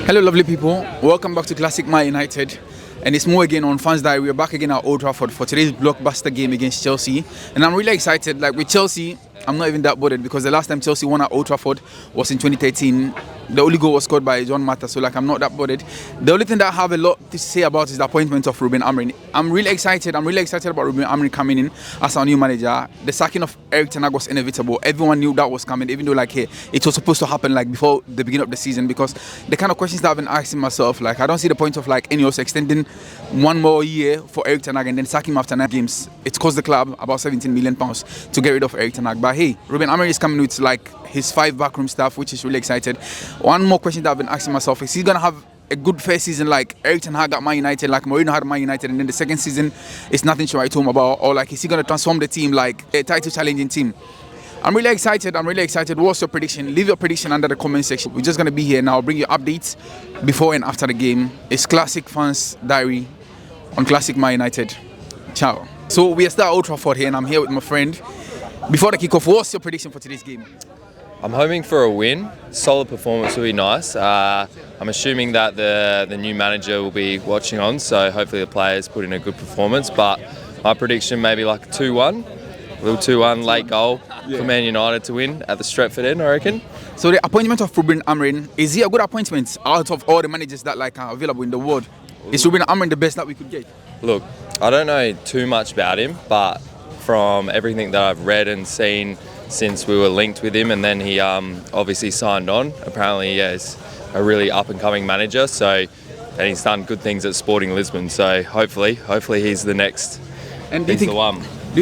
Hello lovely people, welcome back to Classic Man United, and it's Mo again on Fans Diary. We're back again at Old Trafford for today's blockbuster game against Chelsea, and I'm really excited. Like with Chelsea, I'm not even that bothered because the last time Chelsea won at Old Trafford was in 2013. The only goal was scored by John Mata, so like I'm not that bothered. The only thing that I have a lot to say about is the appointment of Ruben Amorim. I'm really excited about Ruben Amorim coming in as our new manager. The sacking of Erik ten Hag was inevitable. Everyone knew that was coming, even though like hey, it was supposed to happen like before the beginning of the season, because the kind of questions that I've been asking myself, like I don't see the point of like Ineos extending one more year for Erik ten Hag and then sacking him after 9 games. It's cost the club about £17 million to get rid of Erik ten Hag. But hey, Ruben Amorim is coming with like his 5 backroom staff, which is really excited. One more question that I've been asking myself is he gonna have a good first season like Erik ten Hag at Man United, like Mourinho had Man United, and then the second season it's nothing to write home about, or like is he gonna transform the team like a title challenging team? I'm really excited. What's your prediction? Leave your prediction under the comment section. We're just gonna be here now, bring you updates before and after the game. It's Classic Fans Diary on Classic Man United. Ciao. So we are still at Old Trafford here, and I'm here with my friend. Before the kickoff, what's your prediction for today's game? I'm hoping for a win. Solid performance will be nice. I'm assuming that the new manager will be watching on, so hopefully the players put in a good performance. But my prediction maybe like a 2-1. A little 2-1 late goal for Man United to win at the Stretford end, I reckon. So the appointment of Ruben Amorim, is he a good appointment out of all the managers that like are available in the world? Is Ruben Amorim the best that we could get? Look, I don't know too much about him, but from everything that I've read and seen since we were linked with him, and then he obviously signed on. Apparently, he is a really up-and-coming manager. And he's done good things at Sporting Lisbon. So hopefully he's the next. And do you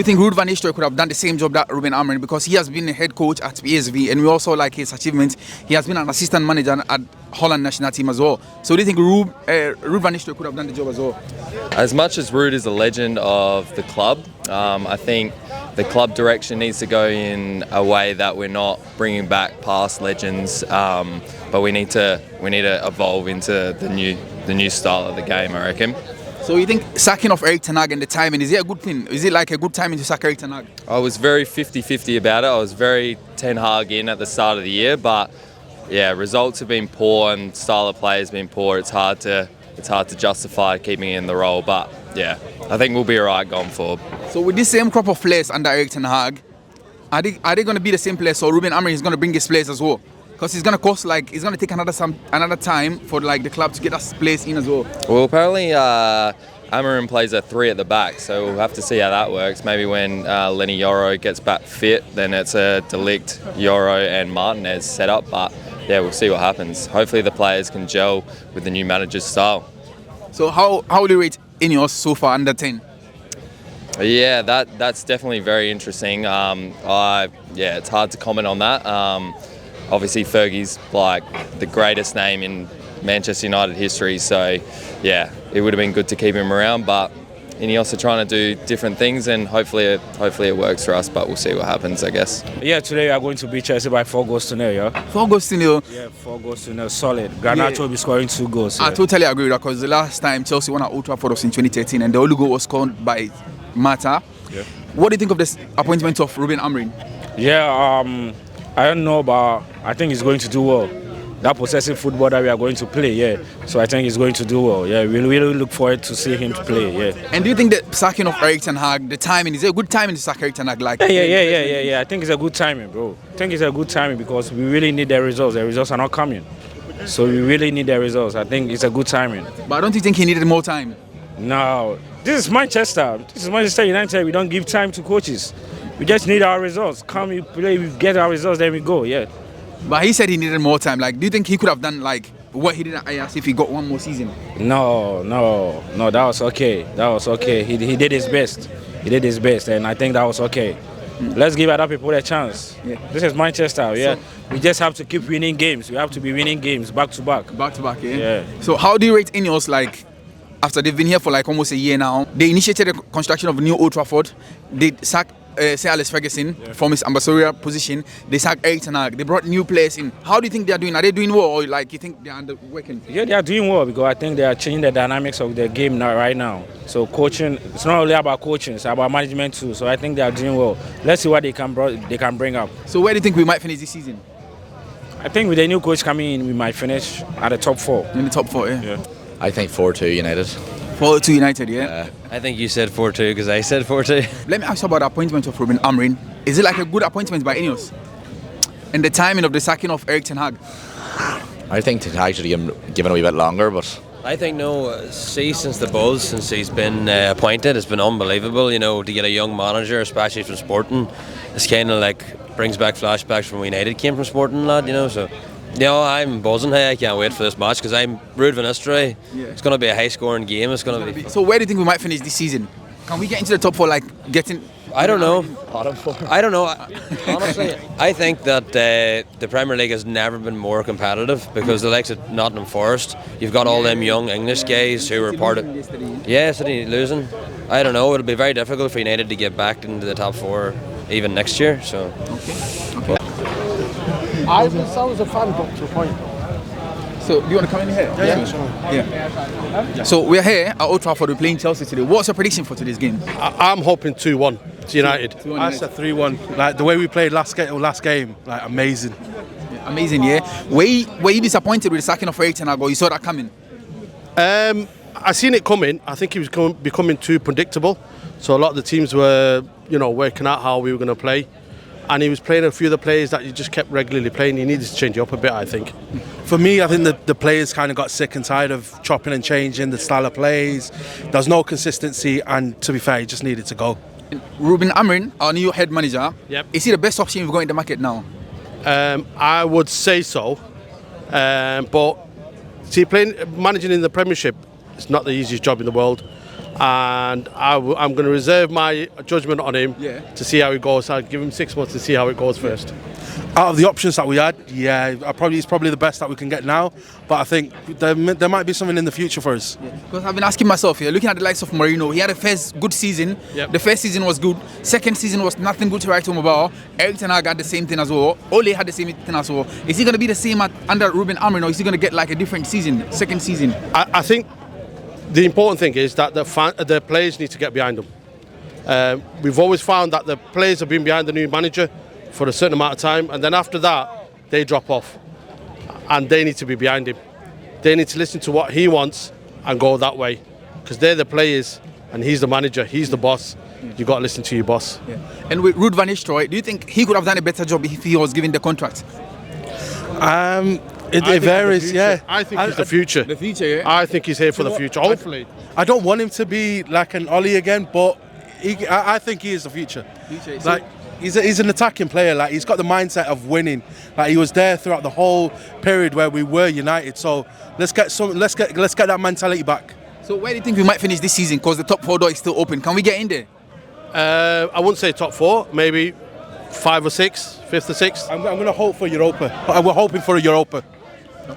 think Ruud van Nistelrooy could have done the same job that Ruben Amorim, because he has been a head coach at PSV, and we also like his achievements. He has been an assistant manager at Holland national team as well. So do you think Ruud van Nistelrooy could have done the job as well? As much as Ruud is a legend of the club, I think the club direction needs to go in a way that we're not bringing back past legends, but we need to evolve into the new style of the game, I reckon. So you think sacking of Erik ten Hag and the timing, is it a good thing? Is it like a good timing to sack Erik ten Hag? I was very 50-50 about it. I was very ten Hag in at the start of the year, but yeah, results have been poor and style of play has been poor. It's hard to justify keeping in the role, but yeah, I think we'll be alright going forward. So with this same crop of players under Erik ten Hag, are they going to be the same players, or Ruben Amorim is going to bring his players as well? Because it's going to cost it's going to take another time for like the club to get us players in as well. Well, apparently Amorim plays a 3 at the back, so we'll have to see how that works. Maybe when Lenny Yoro gets back fit, then it's a De Ligt, Yoro and Martinez set up, but yeah, we'll see what happens. Hopefully the players can gel with the new manager's style. So how will you rate Ineos so far under 10? Yeah, that's definitely very interesting. It's hard to comment on that. Obviously Fergie's like the greatest name in Manchester United history, so yeah, it would have been good to keep him around, but Ineos are trying to do different things, and hopefully it works for us, but we'll see what happens, I guess. Yeah, today we are going to beat Chelsea by 4-0, yeah. 4-0? Yeah, 4-0, solid. Garnacho will be scoring 2 goals. Yeah. I totally agree with that, because the last time Chelsea won at Old Trafford was in 2013, and the only goal was scored by Mata. Yeah. What do you think of this appointment of Ruben Amorim? Yeah, I don't know, but I think he's going to do well. That possessive football that we are going to play, yeah. So I think he's going to do well. Yeah, we really look forward to see him play, yeah. And do you think the sacking of Erik ten Hag, the timing, is it a good timing to sack Erik ten Hag? Like, yeah. I think it's a good timing, bro. I think it's a good timing because we really need the results. The results are not coming. So we really need the results. I think it's a good timing. But don't you think he needed more time? No. This is Manchester. This is Manchester United. We don't give time to coaches. We just need our results. Come, we play, we get our results, then we go, yeah. But he said he needed more time. Like, do you think he could have done like what he did at Ajax if he got one more season? No, that was okay. He did his best. And I think that was okay. Let's give other people a chance. Yeah. This is Manchester, yeah. So, we just have to keep winning games. We have to be winning games back to back. Yeah. So how do you rate Ineos, like, after they've been here for like almost a year now? They initiated the construction of a new Old Trafford. They sacked Sir Alex Ferguson from his ambassadorial position. They sacked Erik ten Hag. They brought new players in. How do you think they are doing? Are they doing well, or like you think they are underworking? Yeah, they are doing well because I think they are changing the dynamics of the game right now. So coaching, it's not only about coaching, it's about management too. So I think they are doing well. Let's see what they can bring up. So where do you think we might finish this season? I think with the new coach coming in, we might finish at the top 4. In the top 4, yeah. I think 4-2 United. 4-2 United, yeah. I think you said 4-2 because I said 4-2. Let me ask you about the appointment of Ruben Amorim. Is it like a good appointment by Ineos? And the timing of the sacking of Erik ten Hag? I think Ten Hag should have given a wee bit longer, but I think since the buzz, since he's been appointed, it's been unbelievable. You know, to get a young manager, especially from Sporting, it's kind of like brings back flashbacks from when United came from Sporting, lad. You know, so I'm buzzing. Hey, I can't wait for this match because I'm Ruud van Nistelrooy. Yeah. It's going to be a high-scoring game. It's going to be. So where do you think we might finish this season? Can we get into the top 4, like getting? I don't know. I don't know. Honestly, I think that the Premier League has never been more competitive because the likes of Nottingham Forest, you've got all them young English guys who were part of. Yeah, City losing. I don't know. It'll be very difficult for United to get back into the top 4 even next year. So. Okay. I was a fan up to a point. So, do you want to come in here? Yeah. So, we're here at Old Trafford, we're playing Chelsea today. What's your prediction for today's game? I'm hoping 2-1 to United. 2-1 I said 3-1. Like the way we played last game, like amazing. Yeah, amazing, yeah. Were you disappointed with the sacking of Erik ten Hag, or you saw that coming? I seen it coming. I think he was becoming too predictable. So a lot of the teams were, working out how we were going to play. And he was playing a few of the players that you just kept regularly playing. He needed to change it up a bit, I think. For me, I think the players kind of got sick and tired of chopping and changing the style of plays. There's no consistency, and to be fair, he just needed to go. Ruben Amorim, our new head manager, Yep. Is he the best option we've got in the market now? I would say so. But see, managing in the Premiership is not the easiest job in the world. And I'm going to reserve my judgment on him to see how it goes. I'll give him 6 months to see how it goes first. Out of the options that we had, he's probably the best that we can get now. But I think there might be something in the future for us. Because I've been asking myself here, looking at the likes of Mainoo, he had a first good season. Yep. The first season was good. Second season was nothing good to write home about. Erik ten Hag had the same thing as well. Ole had the same thing as well. Is he going to be the same under Ruben Amorim, or is he going to get like a different season, second season? I think the important thing is that the players need to get behind them. We've always found that the players have been behind the new manager for a certain amount of time, and then after that, they drop off. And they need to be behind him. They need to listen to what he wants and go that way. Because they're the players, and he's the manager, he's the boss. You've got to listen to your boss. Yeah. And with Ruud van Nistelrooy, do you think he could have done a better job if he was given the contract? It varies, yeah. I think he's the future. The future, yeah. I think he's here for the future, hopefully. I don't want him to be like an Ollie again, but I think he is the future. Like he's an attacking player. Like he's got the mindset of winning. Like he was there throughout the whole period where we were United. So let's get that mentality back. So where do you think we might finish this season? Because the top 4 door is still open. Can we get in there? I wouldn't say top 4, maybe 5 or 6, 5th or 6th. I'm going to hope for Europa. We're hoping for a Europa.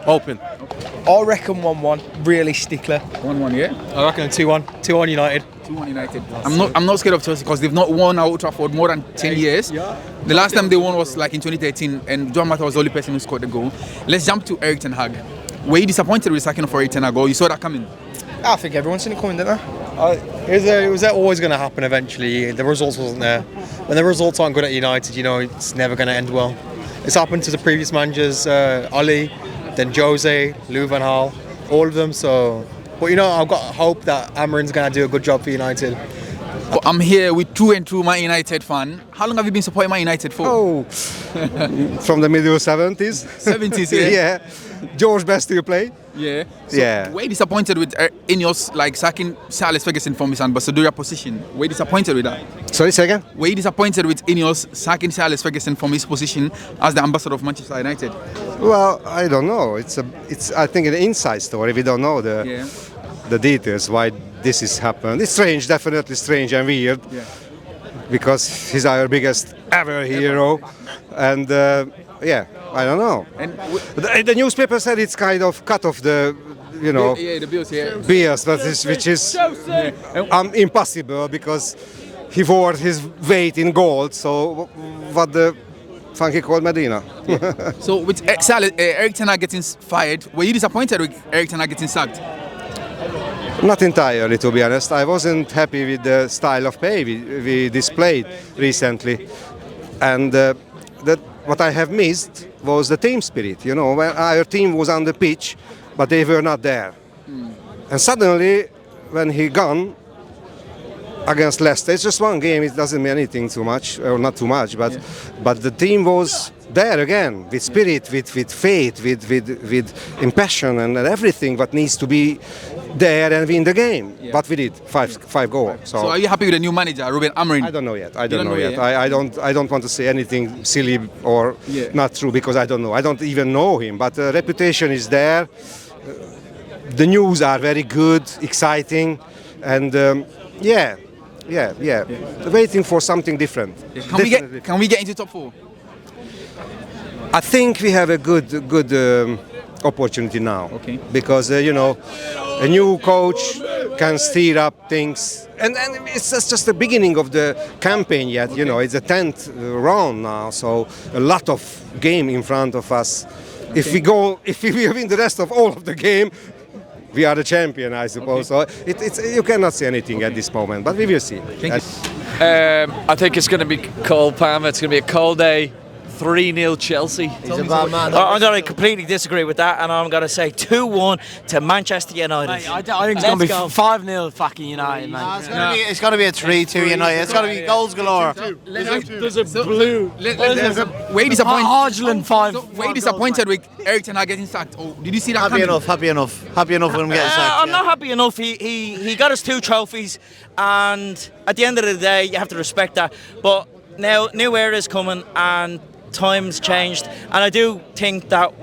Hoping. I reckon 1-1, really stickler. 1-1, yeah? I reckon 2-1, 2-1 United. 2-1 United. I'm not scared of Chelsea because they've not won at Old Trafford more than 10 years. Yeah. The last time they won was like in 2013, and John Mata was the only person who scored the goal. Let's jump to Erik ten Hag. Were you disappointed with the sacking of Erik ten Hag, or you saw that coming? I think everyone's seen it coming, didn't they? It was always going to happen eventually. The results wasn't there. When the results aren't good at United, it's never going to end well. It's happened to the previous managers, Oli, then Jose, Louis van Gaal, all of them. So, but I've got hope that Amorim's going to do a good job for United. But I'm here with true and true Man United fan. How long have you been supporting Man United for? Oh, from the middle 70s. 70s, yeah. Yeah. George Best you play. Yeah. So Yeah. Were you disappointed with Ineos like sacking Sir Alex Ferguson from his ambassadorial position? Were you disappointed with that? Sorry, say again? Were you disappointed with Ineos sacking Sir Alex Ferguson from his position as the ambassador of Manchester United? Well, I don't know. It's I think an inside story. We don't know the details why this has happened. It's strange, definitely strange and weird. Yeah. Because he's our biggest ever hero, and I don't know. And The newspaper said it's kind of cut off the, the Bills, yeah. BS, which is impossible because he wore his weight in gold. So what the funky called Medina? So with Erik ten Hag getting fired, were you disappointed with Erik ten Hag getting sacked? Not entirely, to be honest. I wasn't happy with the style of play we displayed recently, and what I have missed was the team spirit. You know, when our team was on the pitch, but they were not there. And suddenly, when he gone against Leicester, it's just one game. It doesn't mean anything too much, or not too much. But the team was there again, with spirit, with faith, with passion, and everything what needs to be there and win the game. But we did five goals. So are you happy with the new manager, Ruben Amorim? I don't know yet. I don't know yet. I don't want to say anything silly or not true, because I don't know. I don't even know him. But the reputation is there. The news are very good, exciting, and waiting for something different. Can we get into top 4? I think we have a good opportunity now. Okay. Because you know, a new coach can steer up things, and it's just the beginning of the campaign yet. You know, it's the 10th round now, so a lot of game in front of us. If we win the rest of all of the game, we are the champion, I suppose. So you cannot say anything at this moment, but we will see. Thank you. I think it's going to be cold, Palmer. It's going to be a cold day. 3-0 Chelsea. He's a bad man. I'm going to completely disagree with that, and I'm going to say 2-1 to Manchester United. Mate, I think it's going to be 5-0 fucking United, man. It's going to be a 3-2 United. It's going to be goals galore. There's a blue. Way disappointed. Argeland 5. Way disappointed with Eric Ten Hag getting sacked. Oh, did you see that? Happy enough with him getting sacked. I'm not happy enough. He got us 2 trophies, and at the end of the day, you have to respect that. But now new era is coming, and times changed, and I do think that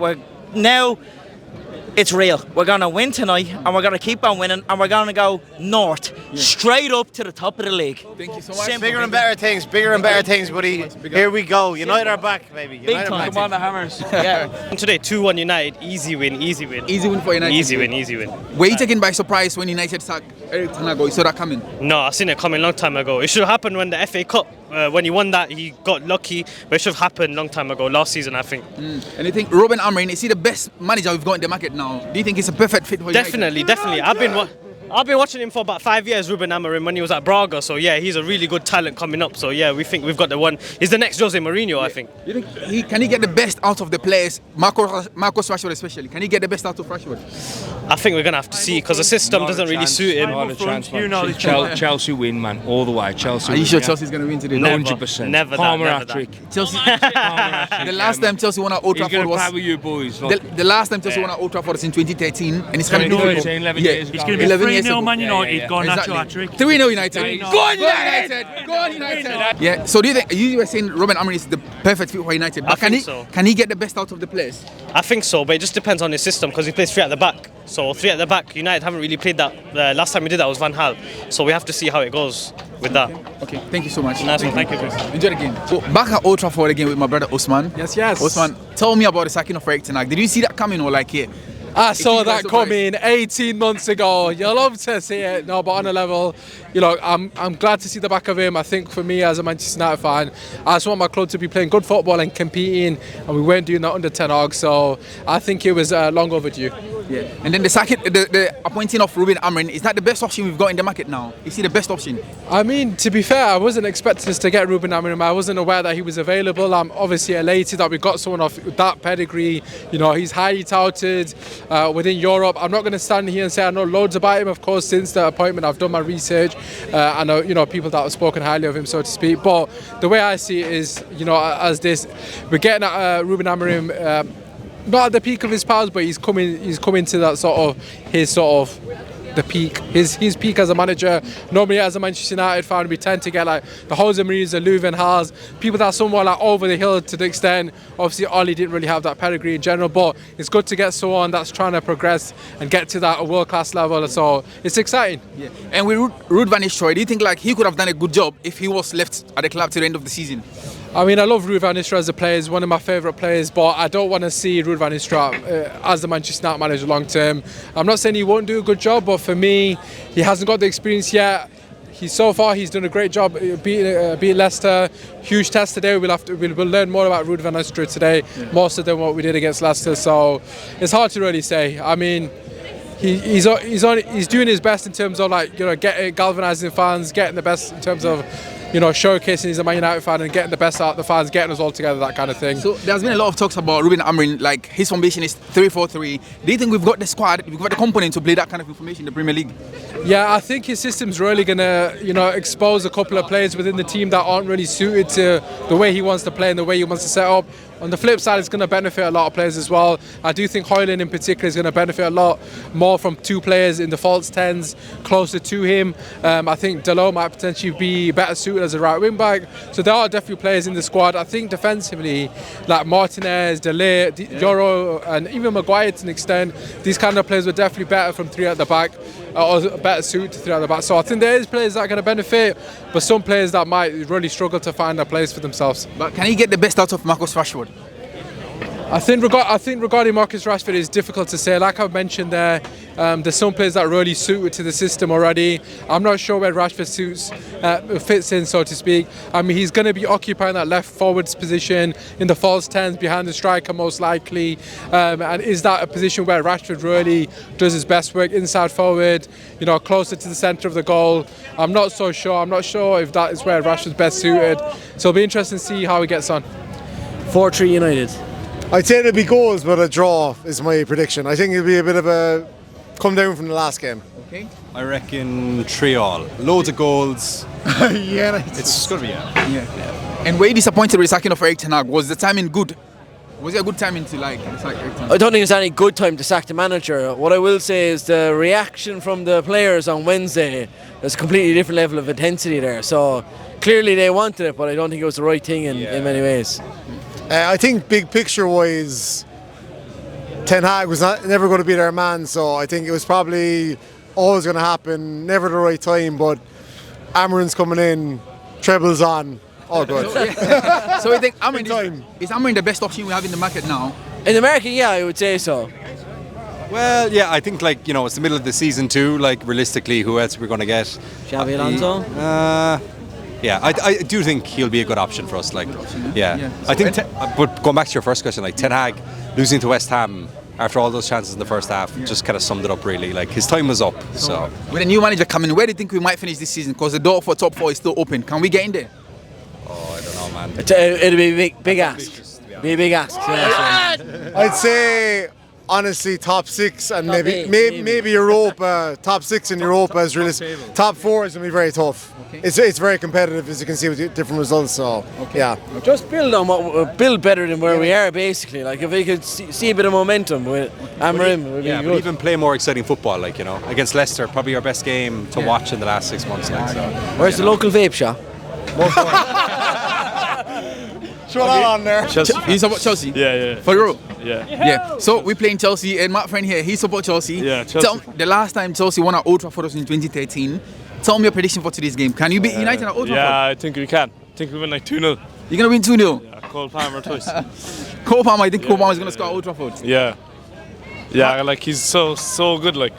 it's real. We're going to win tonight, and we're going to keep on winning, and we're going to go north, straight up to the top of the league. Thank you so much. Simple. Bigger and better things, buddy. Here we go. United are back, baby. Big time. Come on, the Hammers. Yeah. Today, 2-1 United. Easy win. Easy win for United. Easy win. Were you taken by surprise when United sacked Eric Ten Hag? You saw that coming? No, I seen it coming a long time ago. It should have happened when the FA Cup, when he won that, he got lucky, but it should have happened a long time ago, last season, I think. And you think Ruben Amorim, is he the best manager we've got in the market now? Do you think he's a perfect fit for United? Definitely. I've been watching him for about 5 years, Ruben Amorim, when he was at Braga. So yeah, he's a really good talent coming up. So yeah, we think we've got the one. He's the next Jose Mourinho, I think. You think can he get the best out of the players? Marcus Rashford especially. Can he get the best out of Rashford? I think we're gonna have to see, because the system doesn't really suit him. Chelsea win, man, all the way. Chelsea. Are you sure Chelsea's gonna win today? 100%. Never Palmer that. hat-trick. Chelsea. The last time Chelsea won at Old Trafford was. Play with you boys. The last time Chelsea won at Old Trafford was in 2013, and it's coming. 11 years ago. It's going to be 3-0 Man United. Go on, natural hat-trick. 3-0 United. Go on United. Yeah. So do you think you were saying Ruben Amorim is the perfect fit for United? But can he get the best out of the players? I think so, but it just depends on his system, because he plays 3 at the back. So 3 at the back, United haven't really played that. Last time we did that was Van Gaal. So we have to see how it goes with that. Okay, thank you so much. Nice one, thank you. Enjoy the game. So back at Old Trafford again with my brother Osman. Yes. Osman, tell me about the sacking of Eric Ten Hag. Did you see that coming or like it? I saw that coming 18 months ago. You'll love to see it. No, but on a level, you know, I'm glad to see the back of him. I think for me as a Manchester United fan, I just want my club to be playing good football and competing, and we weren't doing that under Ten Hag. So I think it was long overdue. Yeah. And then the appointing of Ruben Amorim, is that the best option we've got in the market now? Is he the best option? I mean, to be fair, I wasn't expecting us to get Ruben Amorim. I wasn't aware that he was available. I'm obviously elated that we got someone of that pedigree. You know, he's highly touted within Europe. I'm not going to stand here and say I know loads about him. Of course, since the appointment, I've done my research. I know, you know, people that have spoken highly of him, so to speak. But the way I see it is, you know, as this, we're getting at Ruben Amorim. Not at the peak of his powers, but he's coming to that the peak, his peak as a manager. Normally, as a Manchester United fan, we tend to get like the Jose Mourinho's, the Louis van Gaals, people that are somewhat like over the hill to the extent. Obviously, Oli didn't really have that pedigree in general, but it's good to get someone that's trying to progress and get to that world-class level. So it's exciting. Yeah. And with Ruud van Nistelrooy, do you think like he could have done a good job if he was left at the club to the end of the season? I mean, I love Ruud van Nistelrooy as a player. He's one of my favourite players, but I don't want to see Ruud van Nistelrooy as the Manchester United manager long term. I'm not saying he won't do a good job, but for me, he hasn't got the experience yet. He's done a great job beating Leicester. Huge test today. We'll learn more about Ruud van Nistelrooy today, more so than what we did against Leicester. So it's hard to really say. I mean, he's doing his best in terms of like, you know, galvanising fans, getting the best in terms of showcasing he's a Man United fan and getting the best out of the fans, getting us all together, that kind of thing. So there's been a lot of talks about Ruben Amorim, like his formation is 3-4-3. Do you think we've got the squad, we've got the component to play that kind of information in the Premier League? Yeah, I think his system's really going to, expose a couple of players within the team that aren't really suited to the way he wants to play and the way he wants to set up. On the flip side, it's going to benefit a lot of players as well. I do think Højlund in particular is going to benefit a lot more from two players in the false tens closer to him. I think Dalot might potentially be better suited as a right wing back. So there are definitely players in the squad. I think defensively, like Martinez, De Ligt, Yoro, and even Maguire to an extent, these kind of players were definitely better from three at the back, or better suited to three at the back. So I think there is players that are going to benefit, but some players that might really struggle to find a place for themselves. But can he get the best out of Marcus Rashford? I think regarding Marcus Rashford, it's difficult to say. Like I've mentioned there, there's some players that are really suited to the system already. I'm not sure where Rashford fits in, so to speak. I mean, he's going to be occupying that left forwards position in the false tens behind the striker most likely. And is that a position where Rashford really does his best work inside forward, closer to the centre of the goal? I'm not so sure. I'm not sure if that is where Rashford's best suited. So it'll be interesting to see how he gets on. 4-3 United. I'd say there'll be goals, but a draw is my prediction. I think it'll be a bit of a come down from the last game. Okay. I reckon 3-3. Loads of goals. Yeah, it's going to be yeah. And were you disappointed with the sacking of Erik ten Hag? Was the timing good? Was it a good timing to sack Erik ten Hag? I don't think it's any good time to sack the manager. What I will say is the reaction from the players on Wednesday, there's a completely different level of intensity there. So clearly they wanted it, but I don't think it was the right thing in many ways. I think big picture wise, Ten Hag was never going to be their man, so I think it was probably always going to happen, never the right time, but Amorim's coming in, trebles on, all good. So I think is Amorim the best option we have in the market now? In the market, yeah, I would say so. Well, yeah, I think it's the middle of the season too. Like realistically, who else are we going to get? Xabi Alonso. Yeah, I do think he'll be a good option for us. Yeah. I think. But going back to your first question, Ten Hag losing to West Ham after all those chances in the first half just kind of summed it up really. His time was up. So with a new manager coming, where do you think we might finish this season? Because the door for top 4 is still open. Can we get in there? Oh, I don't know, man. It'll be a big ask. Be a big ask. I'd say honestly top 6 and maybe Europa. Top 6 in Europa is realistic. Top 4 is going to be very tough. Okay. It's very competitive, as you can see with different results. So yeah, just build better than where we are basically. If we could see a bit of momentum with Amorim, it would be good. But even play more exciting football, against Leicester, probably our best game to watch in the last 6 months. Where's the local vape shop? Throw that on there. You support Chelsea? Yeah. For real? Yeah. So we're playing Chelsea, and my friend here, he supports Chelsea. Yeah, Chelsea. The last time Chelsea won at Old Trafford was in 2013. Tell me your prediction for today's game. Can you beat United at Old Trafford? Yeah, I think we can. I think we win 2-0. You're going to win 2-0? Yeah, Cole Palmer twice. Cole Palmer, I think Cole Palmer is going to score at Old Trafford. Yeah. Yeah, he's so good.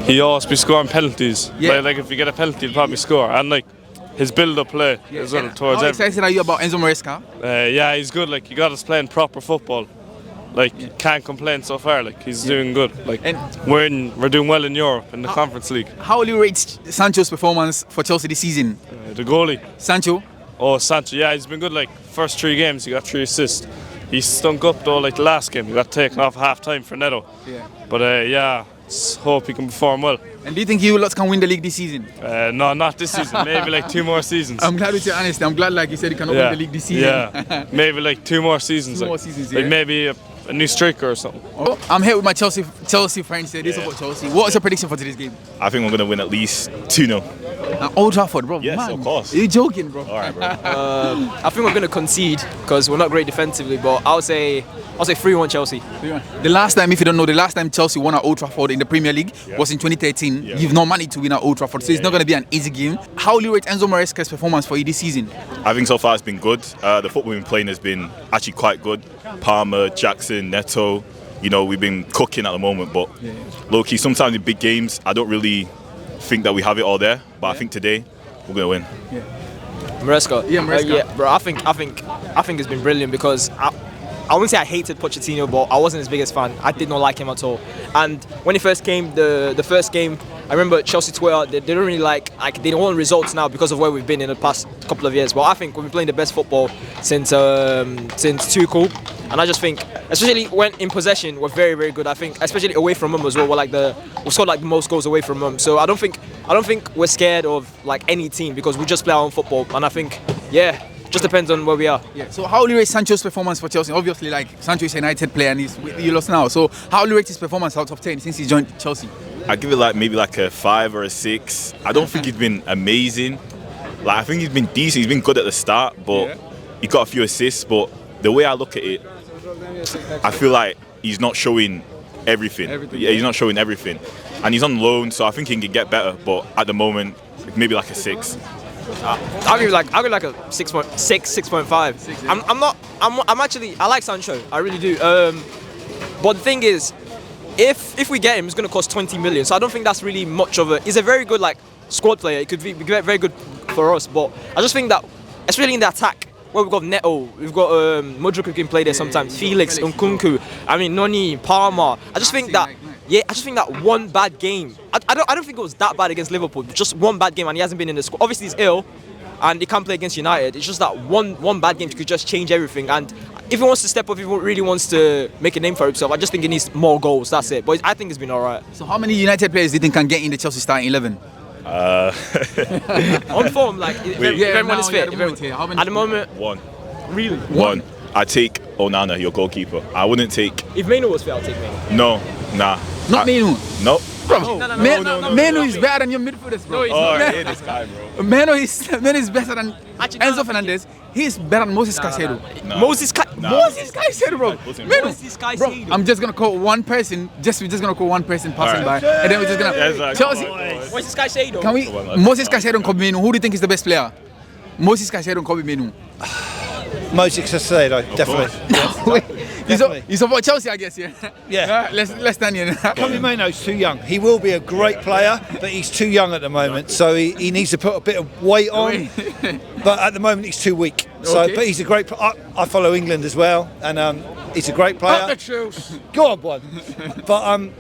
He always be scoring penalties. Yeah. If you get a penalty, he'll probably score. And his build-up play as well towards How excited are you about Enzo Maresca? Yeah, he's good. He got us playing proper football. Can't complain so far. He's doing good. We're doing well in Europe in the Conference League. How will you rate Sancho's performance for Chelsea this season? The goalie. Sancho? Oh, Sancho. Yeah, he's been good. First 3 games, he got 3 assists. He stunk up though. The last game, he got taken off half time for Neto. Yeah. But hope he can perform well. And do you think you lot can win the league this season? No, not this season. Maybe 2 more seasons. I'm glad with your honesty. I'm glad you said you cannot win the league this season. Yeah, maybe 2 more seasons. 2 more seasons, yeah. Maybe a new striker or something. Oh, I'm here with my Chelsea friends here. They support Chelsea. What's your prediction for today's game? I think we're going to win at least 2-0. At Old Trafford, bro. Yes, Man, of course. Are you joking, bro? All right, bro. I think we're going to concede because we're not great defensively, but I'll say 3-1 Chelsea. 3-1. The last time, if you don't know, the last time Chelsea won at Old Trafford in the Premier League was in 2013. Yeah. You've no money to win at Old Trafford, so it's not going to be an easy game. How will you rate Enzo Maresca's performance for you this season? I think so far it's been good. The football we've been playing has been actually quite good. Palmer, Jackson, Neto. We've been cooking at the moment, but low-key, sometimes in big games, I don't really think that we have it all there. But I think today, we're going to win. Yeah. Maresca. Yeah, Maresca. Bro, I think it's been brilliant because I wouldn't say I hated Pochettino, but I wasn't his biggest fan. I did not like him at all. And when he first came, the first game, I remember Chelsea Twitter, they don't really like they don't want results now because of where we've been in the past couple of years. But I think we've been playing the best football since Tuchel, and I just think, especially when in possession, we're very, very good. I think, especially away from home as well, we scored like the most goals away from home. So I don't think we're scared of like any team because we just play our own football, and I think, yeah. Just depends on where we are. Yeah. So how will you rate Sancho's performance for Chelsea? Obviously, like Sancho is a United player and he's with you lost now. So how will you rate his performance out of 10 since he joined Chelsea? I give it maybe a 5 or a 6. I don't think he's been amazing. Like I think he's been decent. He's been good at the start, but he got a few assists. But the way I look at it, I feel like he's not showing everything. Yeah, he's not showing everything, and he's on loan, so I think he can get better. But at the moment, maybe like a 6. I'll give like a 6.6, 6.5. I'm actually, I like Sancho, I really do. But the thing is, if we get him, it's going to cost 20 million. So I don't think that's really much of a. He's a very good like squad player. It could be very good for us. But I just think that, especially in the attack, where we've got Neto, we've got Modric who can play there sometimes, Felix, Nkunku, I mean Noni, Palmer. I just think that. Yeah, I just think that one bad game. I don't think it was that bad against Liverpool. Just one bad game, and he hasn't been in the squad. Obviously, he's ill, and he can't play against United. It's just that one bad game could just change everything. And if he wants to step up, if he really wants to make a name for himself, I just think he needs more goals. That's it. But I think it's been all right. So how many United players do you think can get in the Chelsea starting 11? On form, like if everyone is fit. At the moment, one. Really? One. I take Onana, your goalkeeper. I wouldn't take. If Mainoo was fit, I'll take Mainoo. No, nah. Not Mainoo. No. Bro, Mainoo is better than your midfielders, bro. No, he's not. I hate this guy, bro. Mainoo is better than Enzo Fernandez. He's better than Moses Caicedo. Moses Caicedo, bro. Moses Caicedo. Bro, I'm just gonna call one person. We're just gonna call one person passing by, and then we're just gonna. Chelsea. Moses Caicedo. Can we? Moses Caicedo and Kobbie Mainoo. Who do you think is the best player? Moses Caicedo and Kobbie Mainoo. Moses Caicedo, definitely. You support Chelsea, I guess, yeah? Yeah. Let's stand here. Kobbie Mainoo's too young. He will be a great player, but he's too young at the moment, so he needs to put a bit of weight on. But at the moment, he's too weak. So, but he's a great. I follow England as well, and he's a great player. Go on, boy. But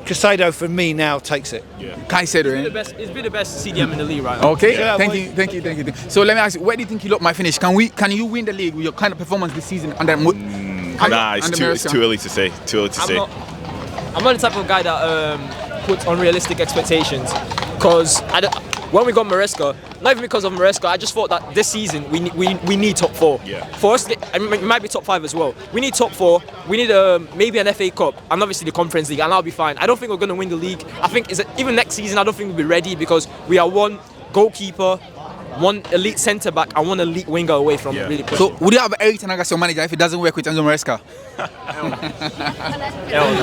Caicedo for me now takes it. Yeah. Caicedo, He's been the best CDM in the league, right? Okay, thank you. So let me ask you, where do you think you might finish? Can you win the league with your kind of performance this season? And then nah, it's too early to say. I'm not the type of guy that puts unrealistic expectations. Because when we got Maresca, not even because of Maresca, I just thought that this season we need top 4. Yeah. For us, it might be top 5 as well. We need top 4. We need maybe an FA Cup and obviously the Conference League, and I'll be fine. I don't think we're going to win the league. I think even next season, I don't think we'll be ready because we are one goalkeeper, one elite centre back, and one elite winger away from really pushing. So would you have Eric Ten Hag as your manager if it doesn't work with Enzo Maresca? Hell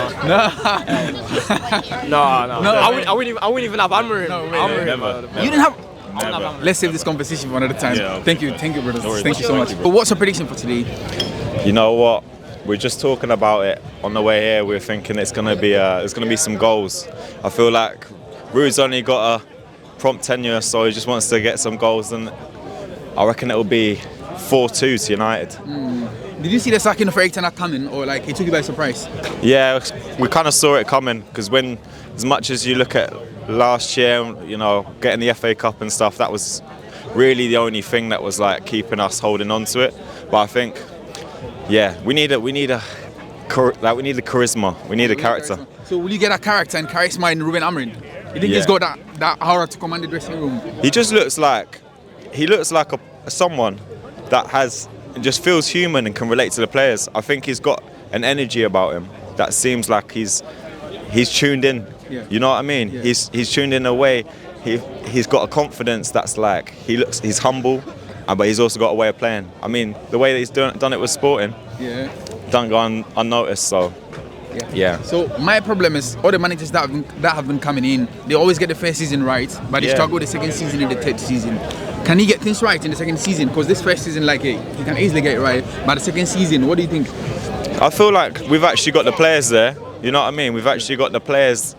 no. I wouldn't even have Amorim. You didn't have. Let's save this conversation for another time. Yeah, thank you, brothers. Thank you so much. But what's your prediction for today? You know what? We're just talking about it on the way here. We're thinking it's gonna be some goals. I feel like Ruud's only got a prompt tenure, so he just wants to get some goals, and I reckon it'll be 4-2 to United. Did you see the sacking of Eric Ten Hag coming, or like it took you by surprise? Yeah, we kind of saw it coming because as much as you look at last year, you know, getting the FA Cup and stuff, that was really the only thing that was like keeping us holding on to it. But I think, yeah, we need the charisma, we need a character. So will you get a character and charisma in Ruben Amorim? You think he's got that aura to command the dressing room? He just looks like someone that just feels human and can relate to the players. I think he's got an energy about him that seems like he's tuned in. Yeah. You know what I mean? Yeah. He's tuned in a way. He's got a confidence that's like he's humble, but he's also got a way of playing. I mean, the way that he's done it with Sporting, don't go unnoticed. So. Yeah. So my problem is all the managers that have been coming in, they always get the first season right, but they struggle the second season and the third season. Can he get things right in the second season? Because this first season, he can easily get it right. But the second season, what do you think? I feel like we've actually got the players there. You know what I mean? We've actually got the players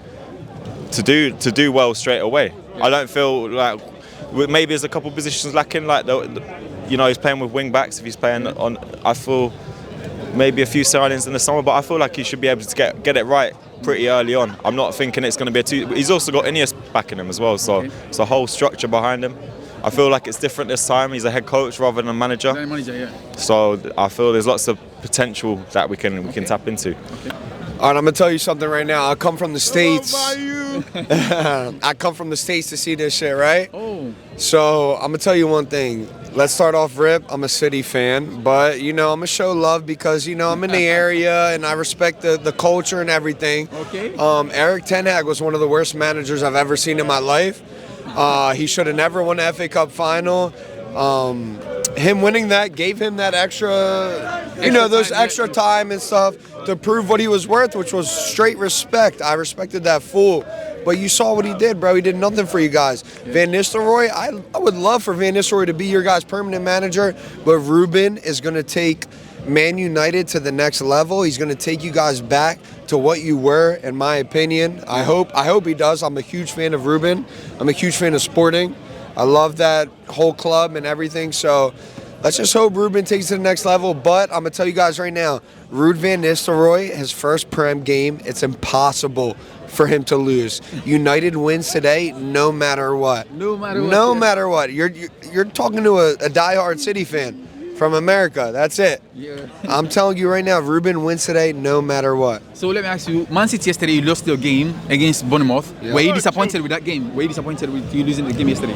to do well straight away. Yeah. I don't feel like maybe there's a couple of positions lacking, like he's playing with wing backs. If he's playing on, I feel. Maybe a few signings in the summer, but I feel like he should be able to get it right pretty early on. I'm not thinking it's going to be a two. He's also got Ineos backing him as well, so it's a whole structure behind him. I feel like it's different this time. He's a head coach rather than a manager. So I feel there's lots of potential that we can tap into. All right, I'm gonna tell you something right now. I come from the States. I come from the States to see this shit, right? Oh. So I'm gonna tell you one thing. Let's start off rip. I'm a City fan, but I'm gonna show love because I'm in the area and I respect the culture and everything. Okay. Eric Ten Hag was one of the worst managers I've ever seen in my life. He should have never won the FA Cup final. Him winning that gave him that extra time and stuff to prove what he was worth, which was straight respect. I respected that fool. But you saw what he did, bro. He did nothing for you guys. Van Nistelrooy, I would love for Van Nistelrooy to be your guys' permanent manager, but Ruben is going to take Man United to the next level. He's going to take you guys back to what you were, in my opinion. I hope he does. I'm a huge fan of Ruben. I'm a huge fan of Sporting. I love that whole club and everything. So let's just hope Ruben takes it to the next level. But I'm going to tell you guys right now, Ruud van Nistelrooy, his first Prem game, it's impossible for him to lose. United wins today no matter what. No matter what. No matter what. You're talking to a diehard City fan from America. That's it. Yeah. I'm telling you right now, Ruben wins today no matter what. So let me ask you, Man City yesterday, you lost your game against Bournemouth. Yeah. Were you disappointed with that game? Were you disappointed with you losing the game yesterday?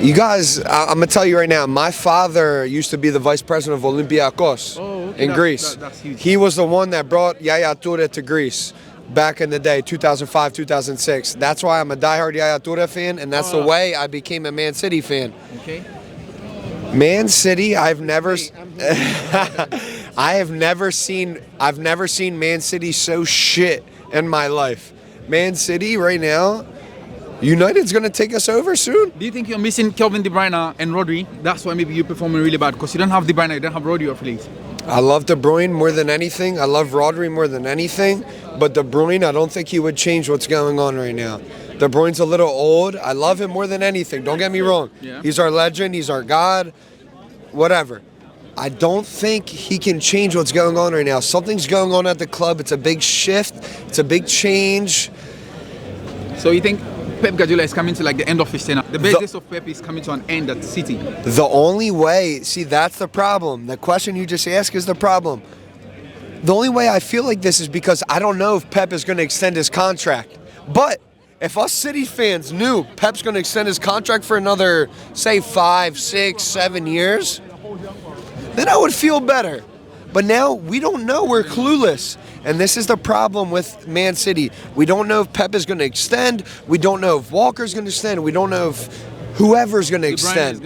You guys, I'm going to tell you right now, my father used to be the vice president of Olympiacos in Greece. That's huge. He was the one that brought Yaya Toure to Greece back in the day, 2005, 2006. That's why I'm a diehard Yaya Toure fan, and that's the way I became a Man City fan. Okay. Man City, I've never seen Man City so shit in my life. Man City right now, United's gonna take us over soon. Do you think you're missing Kevin De Bruyne and Rodri? That's why maybe you're performing really bad because you don't have De Bruyne, you don't have Rodri off league. I love De Bruyne more than anything. I love Rodri more than anything. But De Bruyne, I don't think he would change what's going on right now. De Bruyne's a little old. I love him more than anything. Don't get me wrong. Yeah. He's our legend. He's our God. Whatever. I don't think he can change what's going on right now. Something's going on at the club. It's a big shift. It's a big change. So you think Pep Guardiola is coming to like the end of his tenure? The business of Pep is coming to an end at City. The only way, see, that's the problem. The question you just asked is the problem. The only way I feel like this is because I don't know if Pep is going to extend his contract. But if us City fans knew Pep's going to extend his contract for another, say, 5, 6, 7 years, then I would feel better. But now we don't know. We're clueless. And this is the problem with Man City. We don't know if Pep is going to extend. We don't know if Walker's going to extend. We don't know if whoever's going to extend.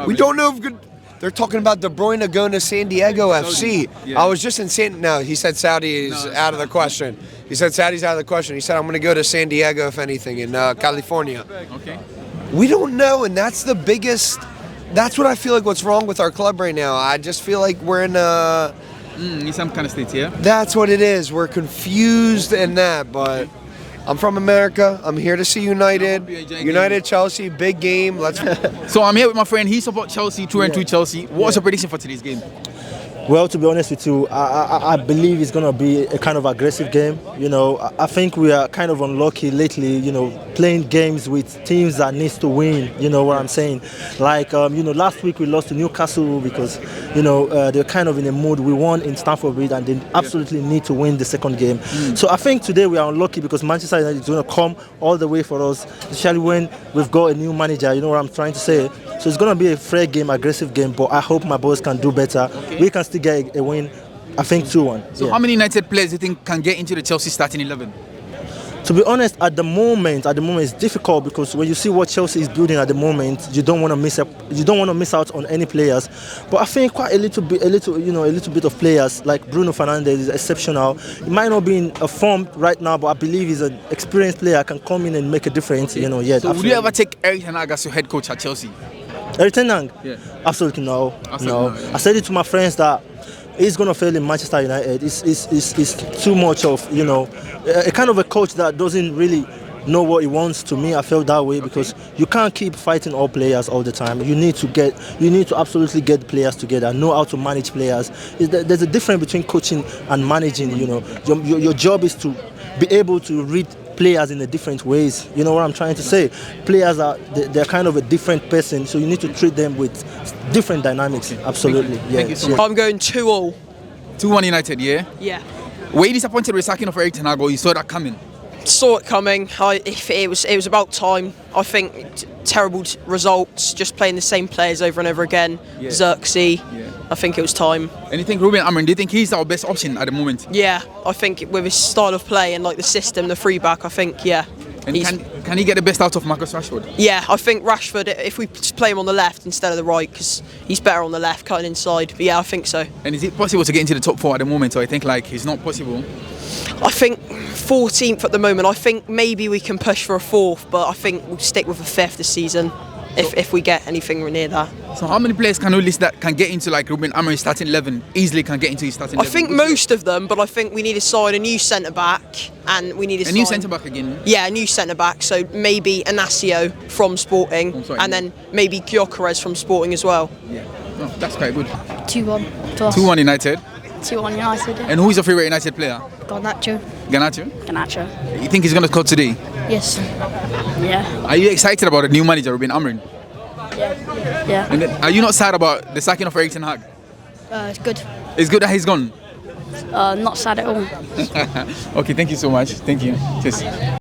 We don't know if they're talking about De Bruyne going to San Diego FC. Yeah. I was just in No, he said Saudi is out of the question. He said Saudi's out of the question. He said I'm going to go to San Diego, if anything, in California. Okay. We don't know, and that's the biggest. That's what I feel like what's wrong with our club right now. I just feel like we're in some kind of state, yeah? That's what it is. We're confused in that, but I'm from America. I'm here to see United. United, Chelsea, big game. Let's. So I'm here with my friend. He supports Chelsea, 2-2 Chelsea. What's your prediction for today's game? Well, to be honest with you, I believe it's going to be a kind of aggressive game. I think we are kind of unlucky lately, playing games with teams that needs to win, you know what I'm saying? Like, last week we lost to Newcastle because, they're kind of in a mood. We won in Stamford Bridge and they absolutely need to win the second game. So I think today we are unlucky because Manchester United is going to come all the way for us, especially when we've got a new manager, you know what I'm trying to say? So it's going to be a fair game, aggressive game, but I hope my boys can do better. Okay. We can still get a win, I think 2-1. So how many United players do you think can get into the Chelsea starting 11? To be honest, at the moment it's difficult because when you see what Chelsea is building at the moment, you don't want to miss out on any players. But I think quite a little bit of players like Bruno Fernandes is exceptional. He might not be in a form right now, but I believe he's an experienced player, can come in and make a difference. Okay. So would you ever take Eric Ten Hag as your head coach at Chelsea? Eric Ten Hag? Yeah. Absolutely no. I said it to my friends that he's going to fail in Manchester United. It's too much of, a kind of a coach that doesn't really know what he wants. To me, I felt that way because you can't keep fighting all players all the time. You need to absolutely get players together, know how to manage players. There's a difference between coaching and managing. You know, your job is to be able to read players in a different ways. You know what I'm trying to say? Players they're kind of a different person, so you need to treat them with different dynamics. Absolutely. Thank you so much. I'm going 2-2. 2-1 United, yeah? Yeah. Were you disappointed with the sacking of Erik ten Hag, or you saw that coming? Saw it coming. If it was about time. I think terrible results, just playing the same players over and over again. Yeah. Xerxes. Yeah. I think it was time. And you think Ruben Amorim, do you think he's our best option at the moment? Yeah, I think with his style of play and like the system, the free back, I think, yeah. And can he get the best out of Marcus Rashford? Yeah, I think Rashford, if we just play him on the left instead of the right, because he's better on the left, cutting inside. But yeah, I think so. And is it possible to get into the top 4 at the moment? Or I think like it's not possible. I think 14th at the moment. I think maybe we can push for a 4th, but I think we'll stick with a 5th this season if we get anything near that. So how many players can you list that can get into like Ruben Amorim's starting 11, easily can get into his starting 11? I think most of them, but I think we need to sign a new centre-back and we need to a new centre-back again? Yeah, a new centre-back. So maybe Inacio from Sporting and then maybe Gyökeres from Sporting as well. Yeah, no, that's quite good. 2-1. 2-1 United. 2-1 United. Yeah. And who is your favourite United player? Garnacho. Garnacho? You think he's going to score today? Yes. Yeah. Are you excited about the new manager, Ruben Amorim? Yeah. And then, are you not sad about the sacking of Erik ten Hag? It's good. It's good that he's gone? Not sad at all. Okay, thank you so much. Thank you. Cheers.